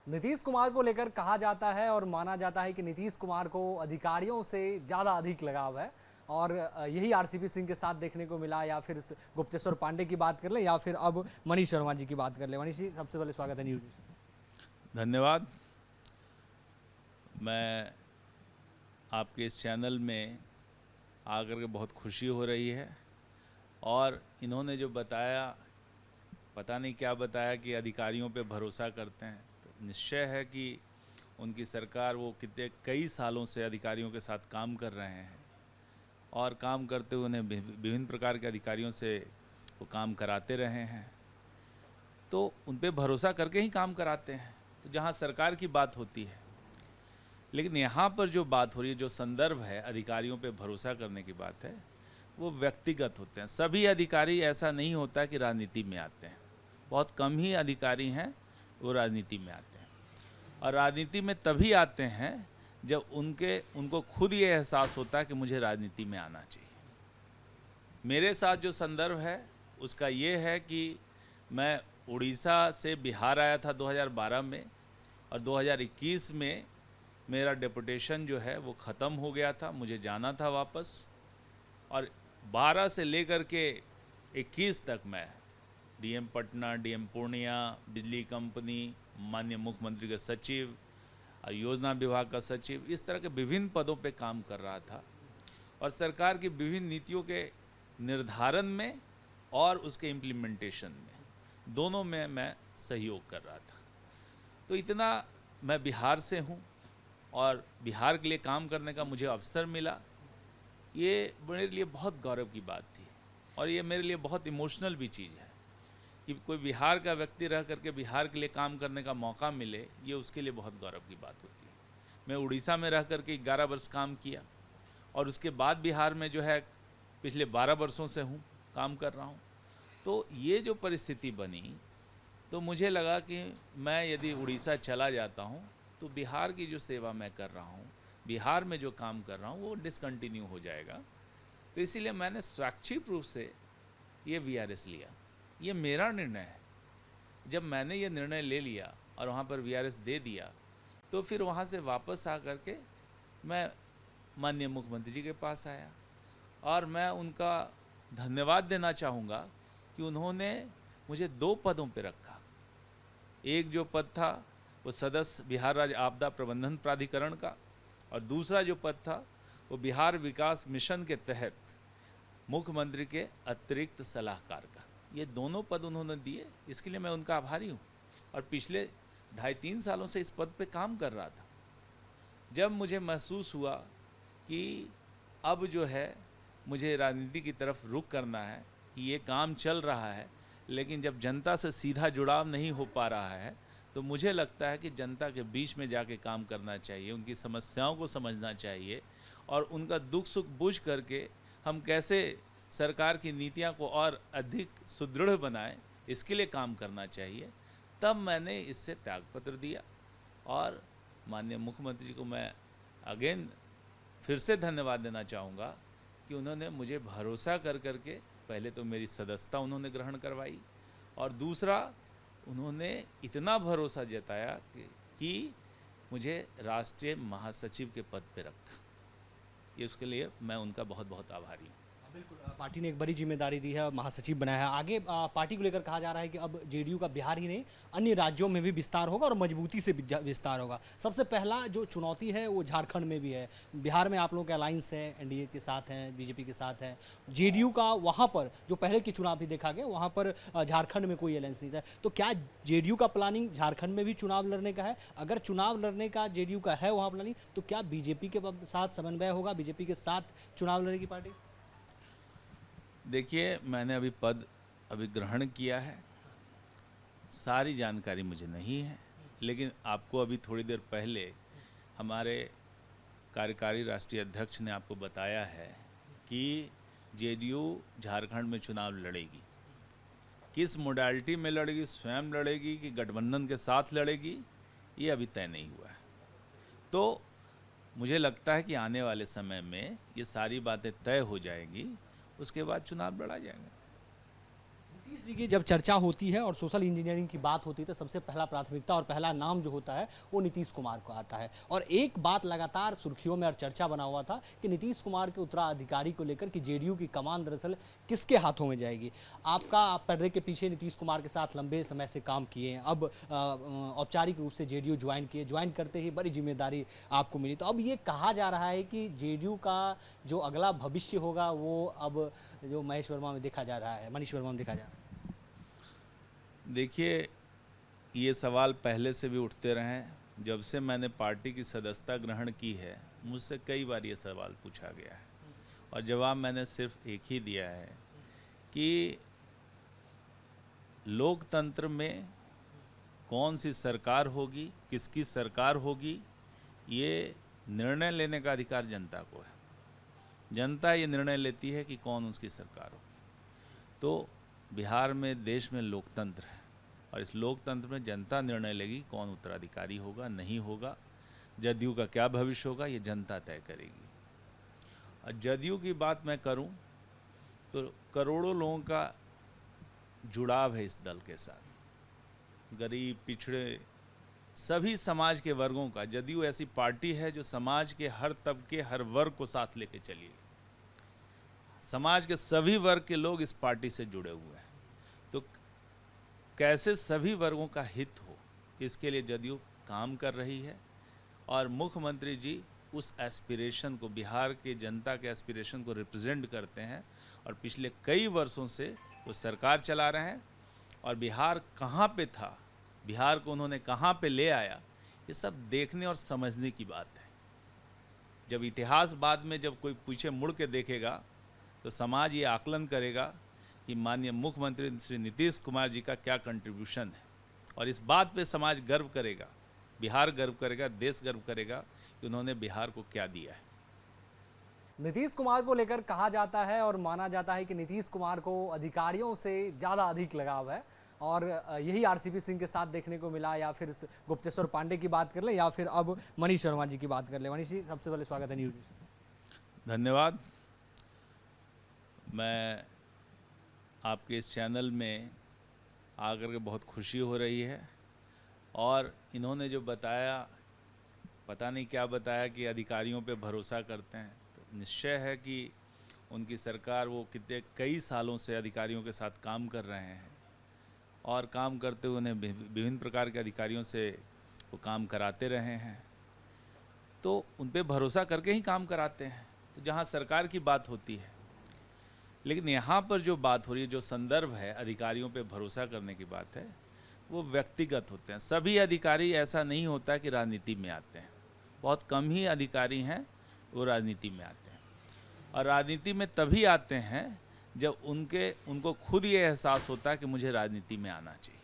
नीतीश कुमार को लेकर कहा जाता है और माना जाता है कि नीतीश कुमार को अधिकारियों से ज़्यादा अधिक लगाव है और यही आरसीपी सिंह के साथ देखने को मिला, या फिर गुप्तेश्वर पांडे की बात कर लें या फिर अब मनीष शर्मा जी की बात कर लें। मनीष जी, सबसे पहले स्वागत है न्यूज़। धन्यवाद। मैं आपके इस चैनल में आकर के बहुत खुशी हो रही है और इन्होंने जो बताया, पता नहीं क्या बताया कि अधिकारियों पे भरोसा करते हैं, तो निश्चय है कि उनकी सरकार वो कितने कई सालों से अधिकारियों के साथ काम कर रहे हैं और काम करते हुए उन्हें विभिन्न प्रकार के अधिकारियों से वो काम कराते रहे हैं, तो उन पे भरोसा करके ही काम कराते हैं। तो जहाँ सरकार की बात होती है, लेकिन यहाँ पर जो बात हो रही है, जो संदर्भ है अधिकारियों पे भरोसा करने की बात है, वो व्यक्तिगत होते हैं। सभी अधिकारी ऐसा नहीं होता कि राजनीति में आते हैं, बहुत कम ही अधिकारी हैं वो राजनीति में आते हैं। और राजनीति में तभी आते हैं जब उनको खुद ये एहसास होता है कि मुझे राजनीति में आना चाहिए। मेरे साथ जो संदर्भ है उसका ये है कि मैं उड़ीसा से बिहार आया था 2012 में और 2021 में मेरा डेपुटेशन जो है वो ख़त्म हो गया था, मुझे जाना था वापस। और 12 से लेकर के 21 तक मैं डीएम पटना, डीएम पूर्णिया, बिजली कंपनी, माननीय मुख्यमंत्री के सचिव और योजना विभाग का सचिव, इस तरह के विभिन्न पदों पे काम कर रहा था और सरकार की विभिन्न नीतियों के निर्धारण में और उसके इम्प्लीमेंटेशन में, दोनों में मैं सहयोग कर रहा था। तो इतना मैं बिहार से हूँ और बिहार के लिए काम करने का मुझे अवसर मिला, ये मेरे लिए बहुत गौरव की बात थी और ये मेरे लिए बहुत इमोशनल भी चीज़ है कि कोई बिहार का व्यक्ति रह करके बिहार के लिए काम करने का मौका मिले, ये उसके लिए बहुत गौरव की बात होती है। मैं उड़ीसा में रह करके 11 वर्ष काम किया और उसके बाद बिहार में जो है पिछले 12 वर्षों से हूँ, काम कर रहा हूँ। तो ये जो परिस्थिति बनी, तो मुझे लगा कि मैं यदि उड़ीसा चला जाता हूँ तो बिहार की जो सेवा मैं कर रहा हूँ, बिहार में जो काम कर रहा हूँ, वो डिसकंटिन्यू हो जाएगा। तो इसीलिए मैंने स्वैच्छिक रूप से ये वीआरएस लिया। ये मेरा निर्णय है। जब मैंने ये निर्णय ले लिया और वहाँ पर वीआरएस दे दिया, तो फिर वहाँ से वापस आ करके मैं माननीय मुख्यमंत्री जी के पास आया और मैं उनका धन्यवाद देना चाहूँगा कि उन्होंने मुझे 2 पदों पे रखा। एक जो पद था वो सदस्य बिहार राज्य आपदा प्रबंधन प्राधिकरण का और दूसरा जो पद था वो बिहार विकास मिशन के तहत मुख्यमंत्री के अतिरिक्त सलाहकार का। ये दोनों पद उन्होंने दिए, इसके लिए मैं उनका आभारी हूँ और पिछले 2.5-3 सालों से इस पद पे काम कर रहा था। जब मुझे महसूस हुआ कि अब जो है मुझे राजनीति की तरफ रुख करना है, कि ये काम चल रहा है लेकिन जब जनता से सीधा जुड़ाव नहीं हो पा रहा है, तो मुझे लगता है कि जनता के बीच में जाके काम करना चाहिए, उनकी समस्याओं को समझना चाहिए और उनका दुख सुख बूझ करके हम कैसे सरकार की नीतियां को और अधिक सुदृढ़ बनाएं, इसके लिए काम करना चाहिए। तब मैंने इससे त्यागपत्र दिया और माननीय मुख्यमंत्री जी को मैं अगेन फिर से धन्यवाद देना चाहूँगा कि उन्होंने मुझे भरोसा कर करके पहले तो मेरी सदस्यता उन्होंने ग्रहण करवाई और दूसरा उन्होंने इतना भरोसा जताया कि मुझे राष्ट्रीय महासचिव के पद पे रखा। ये उसके लिए मैं उनका बहुत बहुत आभारी हूँ। बिल्कुल, पार्टी ने एक बड़ी जिम्मेदारी दी है और महासचिव बनाया है। आगे पार्टी को लेकर कहा जा रहा है कि अब जेडीयू का बिहार ही नहीं, अन्य राज्यों में भी विस्तार होगा और मजबूती से विस्तार होगा। सबसे पहला जो चुनौती है वो झारखंड में भी है। बिहार में आप लोगों के अलायंस है, एनडीए के साथ हैं, बीजेपी के साथ है। जेडीयू का वहाँ पर जो पहले के चुनाव भी देखा गया, वहाँ पर झारखंड में कोई अलायंस नहीं था। तो क्या जेडीयू का प्लानिंग झारखंड में भी चुनाव लड़ने का है? अगर चुनाव लड़ने का जेडीयू का है वहाँ प्लानिंग, तो क्या बीजेपी के साथ समन्वय होगा, बीजेपी के साथ चुनाव लड़ेगी पार्टी? देखिए, मैंने पद ग्रहण किया है, सारी जानकारी मुझे नहीं है, लेकिन आपको अभी थोड़ी देर पहले हमारे कार्यकारी राष्ट्रीय अध्यक्ष ने आपको बताया है कि जेडीयू झारखंड में चुनाव लड़ेगी। किस मोडालिटी में लड़ेगी, स्वयं लड़ेगी कि गठबंधन के साथ लड़ेगी, ये अभी तय नहीं हुआ है। तो मुझे लगता है कि आने वाले समय में ये सारी बातें तय हो जाएंगी, उसके बाद चुनाव लड़ा जाएगा। नीतीश जी की जब चर्चा होती है और सोशल इंजीनियरिंग की बात होती है तो सबसे पहला प्राथमिकता और पहला नाम जो होता है वो नीतीश कुमार को आता है। और एक बात लगातार सुर्खियों में और चर्चा बना हुआ था कि नीतीश कुमार के उत्तराधिकारी को लेकर कि जेडीयू की कमान दरअसल किसके हाथों में जाएगी। आप पर्दे के पीछे नीतीश कुमार के साथ लंबे समय से काम किए हैं, अब औपचारिक रूप से जेडीयू ज्वाइन करते ही बड़ी जिम्मेदारी आपको मिली। तो अब ये कहा जा रहा है कि जेडीयू का जो अगला भविष्य होगा वो अब जो मनीष वर्मा में देखा जा रहा है। देखिए, ये सवाल पहले से भी उठते रहे हैं। जब से मैंने पार्टी की सदस्यता ग्रहण की है, मुझसे कई बार ये सवाल पूछा गया है और जवाब मैंने सिर्फ एक ही दिया है कि लोकतंत्र में कौन सी सरकार होगी, किसकी सरकार होगी, ये निर्णय लेने का अधिकार जनता को है। जनता ये निर्णय लेती है कि कौन उसकी सरकार होगी। तो बिहार में, देश में लोकतंत्र है और इस लोकतंत्र में जनता निर्णय लेगी कौन उत्तराधिकारी होगा, नहीं होगा। जदयू का क्या भविष्य होगा, ये जनता तय करेगी। और जदयू की बात मैं करूं तो करोड़ों लोगों का जुड़ाव है इस दल के साथ, गरीब, पिछड़े, सभी समाज के वर्गों का। जदयू ऐसी पार्टी है जो समाज के हर तबके, हर वर्ग को साथ लेके चलिए। समाज के सभी वर्ग के लोग इस पार्टी से जुड़े हुए हैं। तो कैसे सभी वर्गों का हित हो, इसके लिए जदयू काम कर रही है और मुख्यमंत्री जी उस एस्पिरेशन को, बिहार के जनता के एस्पिरेशन को रिप्रेजेंट करते हैं और पिछले कई वर्षों से वो सरकार चला रहे हैं। और बिहार कहाँ पे था, बिहार को उन्होंने कहाँ पे ले आया, ये सब देखने और समझने की बात है। जब इतिहास बाद में जब कोई पीछे मुड़ के देखेगा तो समाज ये आकलन करेगा कि माननीय मुख्यमंत्री श्री नीतीश कुमार जी का क्या कंट्रीब्यूशन है। और इस बात पे समाज गर्व करेगा, बिहार गर्व करेगा, देश गर्व करेगा कि उन्होंने बिहार को क्या दिया है। नीतीश कुमार को लेकर कहा जाता है और माना जाता है कि नीतीश कुमार को अधिकारियों से ज़्यादा अधिक लगाव है और यही आरसीपी सिंह के साथ देखने को मिला, या फिर गुप्तेश्वर पांडे की बात कर लें या फिर अब मनीष शर्मा जी की बात कर लें। मनीष जी, सबसे पहले स्वागत है न्यूज़। धन्यवाद। मैं आपके इस चैनल में आकर के बहुत खुशी हो रही है और इन्होंने जो बताया, पता नहीं क्या बताया कि अधिकारियों पे भरोसा करते हैं, तो निश्चय है कि उनकी सरकार, वो कितने कई सालों से अधिकारियों के साथ काम कर रहे हैं और काम करते हुए उन्हें विभिन्न प्रकार के अधिकारियों से वो काम कराते रहे हैं, तो उन पे भरोसा करके ही काम कराते हैं। तो जहाँ सरकार की बात होती है, लेकिन यहाँ पर जो बात हो रही है, जो संदर्भ है अधिकारियों पे भरोसा करने की बात है, वो व्यक्तिगत होते हैं। सभी अधिकारी, ऐसा नहीं होता कि राजनीति में आते हैं, बहुत कम ही अधिकारी हैं वो राजनीति में आते हैं। और राजनीति में तभी आते हैं जब उनको खुद ये एहसास होता है कि मुझे राजनीति में आना चाहिए।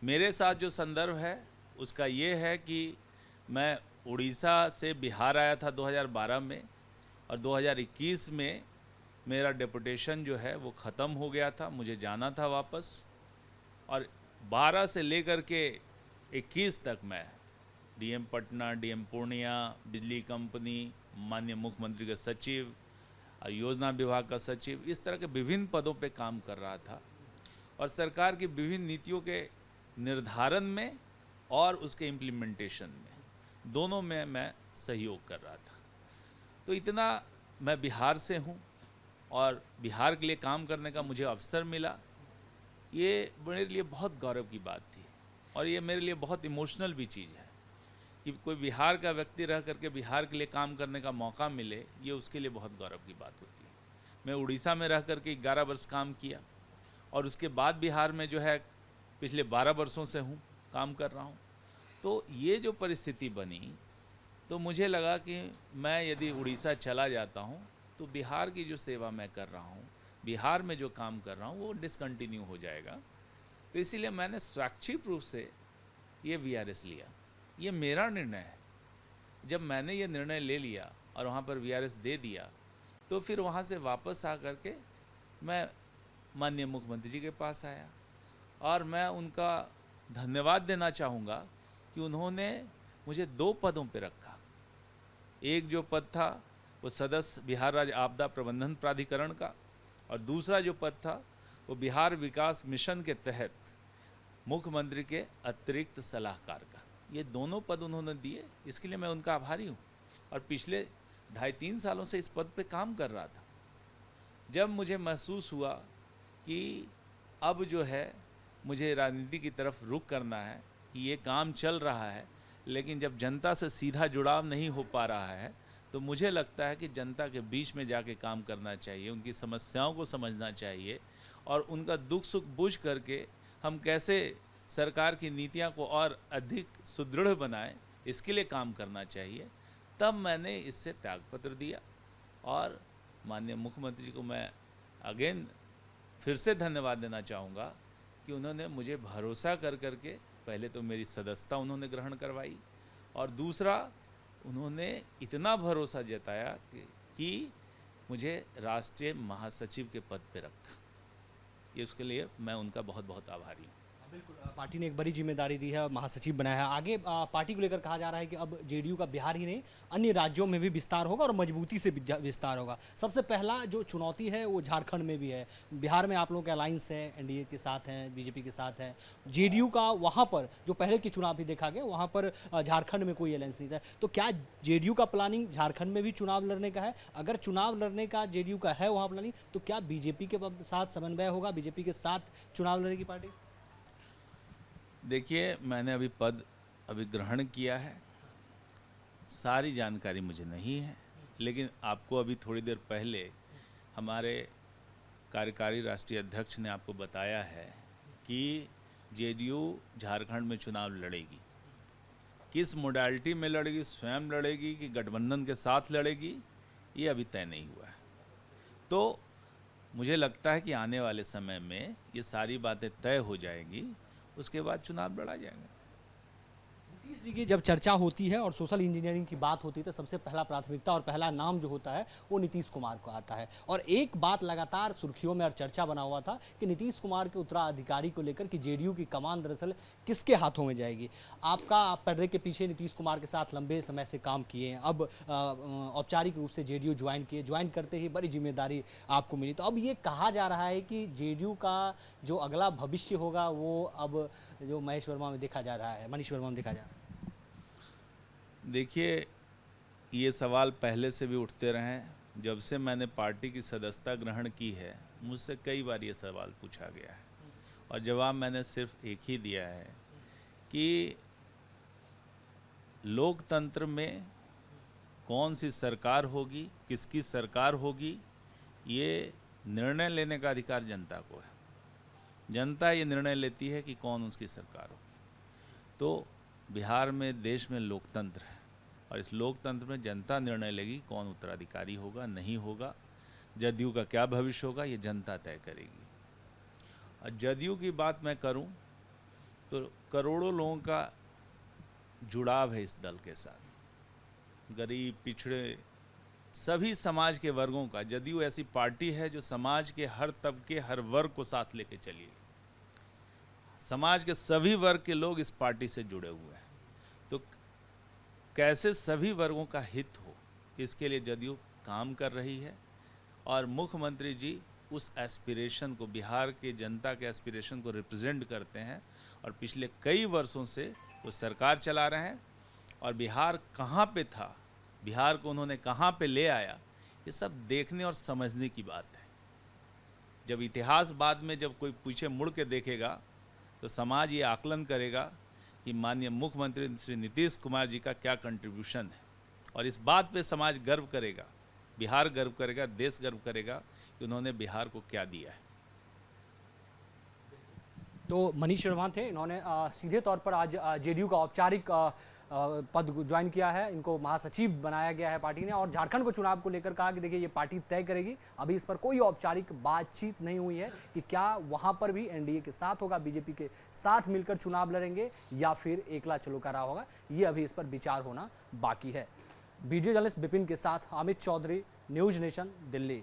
मेरे साथ जो संदर्भ है उसका ये है कि मैं उड़ीसा से बिहार आया था 2012 में और 2021 में मेरा डेपुटेशन जो है वो ख़त्म हो गया था, मुझे जाना था वापस। और 12 से लेकर के 21 तक मैं डीएम पटना, डीएम पूर्णिया, बिजली कंपनी, माननीय मुख्यमंत्री के सचिव और योजना विभाग का सचिव, इस तरह के विभिन्न पदों पे काम कर रहा था और सरकार की विभिन्न नीतियों के निर्धारण में और उसके इम्प्लीमेंटेशन में, दोनों में मैं सहयोग कर रहा था। तो इतना मैं बिहार से हूँ और बिहार के लिए काम करने का मुझे अवसर मिला, ये मेरे लिए बहुत गौरव की बात थी और ये मेरे लिए बहुत इमोशनल भी चीज़ है कि कोई बिहार का व्यक्ति रह करके बिहार के लिए काम करने का मौका मिले, ये उसके लिए बहुत गौरव की बात होती है। मैं उड़ीसा में रह करके 11 वर्ष काम किया और उसके बाद बिहार में जो है पिछले 12 वर्षों से हूँ, काम कर रहा हूँ। तो ये जो परिस्थिति बनी तो मुझे लगा कि मैं यदि उड़ीसा चला जाता हूँ तो बिहार की जो सेवा मैं कर रहा हूँ, बिहार में जो काम कर रहा हूँ, वो डिसकंटिन्यू हो जाएगा। तो इसीलिए मैंने स्वैच्छिक रूप से ये वीआरएस लिया। ये मेरा निर्णय है। जब मैंने ये निर्णय ले लिया और वहाँ पर वीआरएस दे दिया तो फिर वहाँ से वापस आ कर के मैं माननीय मुख्यमंत्री जी के पास आया और मैं उनका धन्यवाद देना चाहूँगा कि उन्होंने मुझे 2 पदों पे रखा। एक जो पद था वो सदस्य बिहार राज्य आपदा प्रबंधन प्राधिकरण का और दूसरा जो पद था वो बिहार विकास मिशन के तहत मुख्यमंत्री के अतिरिक्त सलाहकार का, ये दोनों पद उन्होंने दिए, इसके लिए मैं उनका आभारी हूँ। और पिछले 2.5-3 सालों से इस पद पे काम कर रहा था। जब मुझे महसूस हुआ कि अब जो है मुझे राजनीति की तरफ रुख करना है, कि ये काम चल रहा है लेकिन जब जनता से सीधा जुड़ाव नहीं हो पा रहा है, तो मुझे लगता है कि जनता के बीच में जाके काम करना चाहिए, उनकी समस्याओं को समझना चाहिए और उनका दुख सुख बुझ करके हम कैसे सरकार की नीतियां को और अधिक सुदृढ़ बनाएं, इसके लिए काम करना चाहिए। तब मैंने इससे त्यागपत्र दिया और माननीय मुख्यमंत्री जी को मैं अगेन फिर से धन्यवाद देना चाहूँगा कि उन्होंने मुझे भरोसा कर करके पहले तो मेरी सदस्यता उन्होंने ग्रहण करवाई और दूसरा उन्होंने इतना भरोसा जताया कि मुझे राष्ट्रीय महासचिव के पद पे रखा। ये उसके लिए मैं उनका बहुत बहुत आभारी हूँ। बिल्कुल, पार्टी ने एक बड़ी जिम्मेदारी दी है, महासचिव बनाया है। आगे पार्टी को लेकर कहा जा रहा है कि अब जेडीयू का बिहार ही नहीं अन्य राज्यों में भी विस्तार होगा और मजबूती से विस्तार होगा। सबसे पहला जो चुनौती है वो झारखंड में भी है। बिहार में आप लोगों के अलायंस है, एनडीए के साथ हैं, बीजेपी के साथ है। जेडीयू का वहाँ पर जो पहले के चुनाव भी देखा गया, वहाँ पर झारखंड में कोई अलायंस नहीं था। तो क्या जेडीयू का प्लानिंग झारखंड में भी चुनाव लड़ने का है? अगर चुनाव लड़ने का जेडीयू का है वहाँ प्लानिंग, तो क्या बीजेपी के साथ समन्वय होगा, बीजेपी के साथ चुनाव लड़ेगी पार्टी? देखिए, मैंने अभी पद ग्रहण किया है, सारी जानकारी मुझे नहीं है, लेकिन आपको अभी थोड़ी देर पहले हमारे कार्यकारी राष्ट्रीय अध्यक्ष ने आपको बताया है कि जेडीयू झारखंड में चुनाव लड़ेगी। किस मोडालिटी में लड़ेगी, स्वयं लड़ेगी कि गठबंधन के साथ लड़ेगी, ये अभी तय नहीं हुआ है। तो मुझे लगता है कि आने वाले समय में ये सारी बातें तय हो जाएंगी, उसके बाद चुनाव लड़ा जाएगा। नीतीश जी की जब चर्चा होती है और सोशल इंजीनियरिंग की बात होती है तो सबसे पहला प्राथमिकता और पहला नाम जो होता है वो नीतीश कुमार को आता है। और एक बात लगातार सुर्खियों में और चर्चा बना हुआ था कि नीतीश कुमार के उत्तराधिकारी को लेकर कि जेडीयू की कमान दरअसल किसके हाथों में जाएगी। आप पर्दे के पीछे नीतीश कुमार के साथ लंबे समय से काम किए हैं, अब औपचारिक रूप से जेडीयू ज्वाइन करते ही बड़ी जिम्मेदारी आपको मिली। तो अब ये कहा जा रहा है कि जेडीयू का जो अगला भविष्य होगा वो अब जो मनीष वर्मा में देखा जा रहा है। देखिए, ये सवाल पहले से भी उठते रहे हैं। जब से मैंने पार्टी की सदस्यता ग्रहण की है, मुझसे कई बार ये सवाल पूछा गया है और जवाब मैंने सिर्फ एक ही दिया है कि लोकतंत्र में कौन सी सरकार होगी, किसकी सरकार होगी, ये निर्णय लेने का अधिकार जनता को है। जनता ये निर्णय लेती है कि कौन उसकी सरकार होगी। तो बिहार में, देश में लोकतंत्र है और इस लोकतंत्र में जनता निर्णय लेगी कौन उत्तराधिकारी होगा, नहीं होगा। जदयू का क्या भविष्य होगा, ये जनता तय करेगी। और जदयू की बात मैं करूं तो करोड़ों लोगों का जुड़ाव है इस दल के साथ, गरीब, पिछड़े, सभी समाज के वर्गों का। जदयू ऐसी पार्टी है जो समाज के हर तबके, हर वर्ग को साथ लेके चली। समाज के सभी वर्ग के लोग इस पार्टी से जुड़े हुए हैं। तो कैसे सभी वर्गों का हित हो, इसके लिए जदयू काम कर रही है और मुख्यमंत्री जी उस एस्पिरेशन को, बिहार के जनता के एस्पिरेशन को रिप्रेजेंट करते हैं और पिछले कई वर्षों से वो सरकार चला रहे हैं। और बिहार कहाँ पे था, बिहार को उन्होंने कहाँ पे ले आया, ये सब देखने और समझने की बात है। जब इतिहास बाद में जब कोई पीछे मुड़ के देखेगा तो समाज ये आकलन करेगा कि माननीय मुख्यमंत्री श्री नीतीश कुमार जी का क्या कंट्रीब्यूशन है और इस बात पे समाज गर्व करेगा, बिहार गर्व करेगा, देश गर्व करेगा कि उन्होंने बिहार को क्या दिया है। तो मनीष वर्मा थे, इन्होंने सीधे तौर पर आज जेडीयू का औपचारिक पद ज्वाइन किया है। इनको महासचिव बनाया गया है पार्टी ने और झारखंड को चुनाव को लेकर कहा कि देखिए ये पार्टी तय करेगी। अभी इस पर कोई औपचारिक बातचीत नहीं हुई है कि क्या वहां पर भी एनडीए के साथ होगा, बीजेपी के साथ मिलकर चुनाव लड़ेंगे या फिर एकला चलो का रहा होगा। ये अभी इस पर विचार होना बाकी है। वीडियो जर्नलिस्ट विपिन के साथ अमित चौधरी, न्यूज नेशन, दिल्ली।